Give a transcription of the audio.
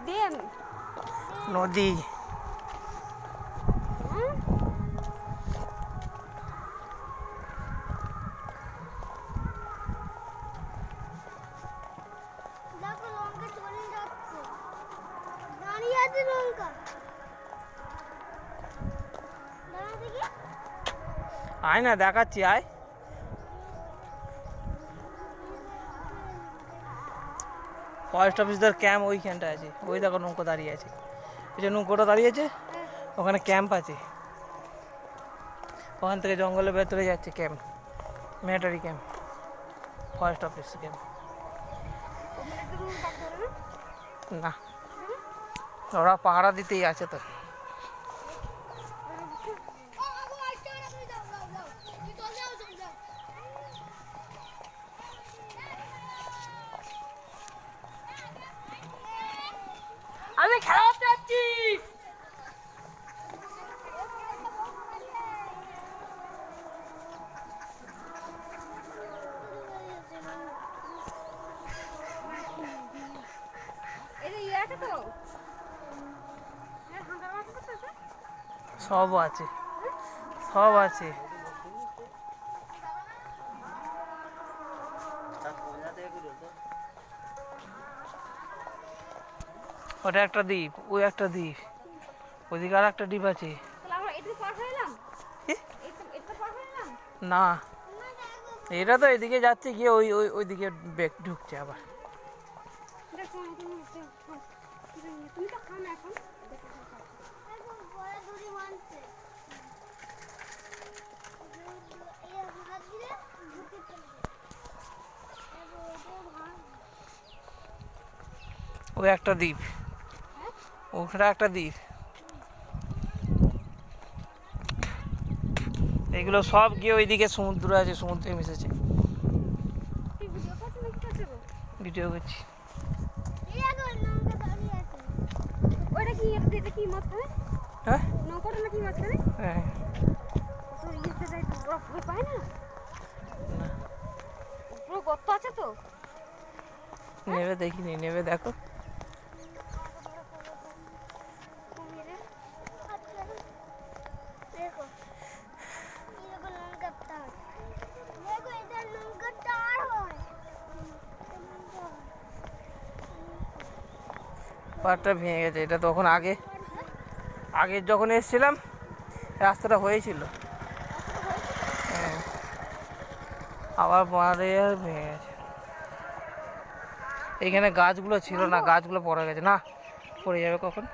Dam নদী। দেখো লঙ্কা চলে যাচ্ছে, দাঁড়িয়ে আছে লঙ্কা। দাঁড়াতে কি? আয় না, দেখাচ্ছি, আয়। ফরেস্ট অফিসদের ক্যাম্প ওইখানটা আছে, ওই দেখো নৌকো দাঁড়িয়ে আছে, এই যে নৌকোটা দাঁড়িয়ে আছে, ওখানে ক্যাম্প আছে। ওখান থেকে জঙ্গলের ভেতরে যাচ্ছে camp, military camp, forest office camp. না, ওরা পাহারা দিতেই আছে তো। আমি খেলা করতে যাচ্ছি। সব আছে, সব আছে। ওটা একটা দ্বীপ, ওই একটা দ্বীপ, ওইদিকে আর একটা দ্বীপ আছে। না, এটা তো এদিকে যাচ্ছে, গিয়ে ওই ওই ওইদিকে ব্যাগ ঢুকছে আবার। ওই একটা দ্বীপ, ওখানে একটা দ্বীপ। এগুলো সব গিয়ে ওইদিকে সমুদ্র আছে, সমুদ্রে মিশেছে। ভিডিও করছি। হ্যাঁ, হ্যাঁ, গর্ত আছে তো, নেবে দেখিনি, নেবে দেখো। পাড়টা ভেঙে গেছে, এটা তখন আগে আগে যখন এসেছিলাম রাস্তাটা হয়েছিল। হ্যাঁ, আবার পাড়ে ভেঙে গেছে। এইখানে গাছগুলো ছিল না, গাছগুলো পড়ে গেছে। না, পড়ে যাবে কখন।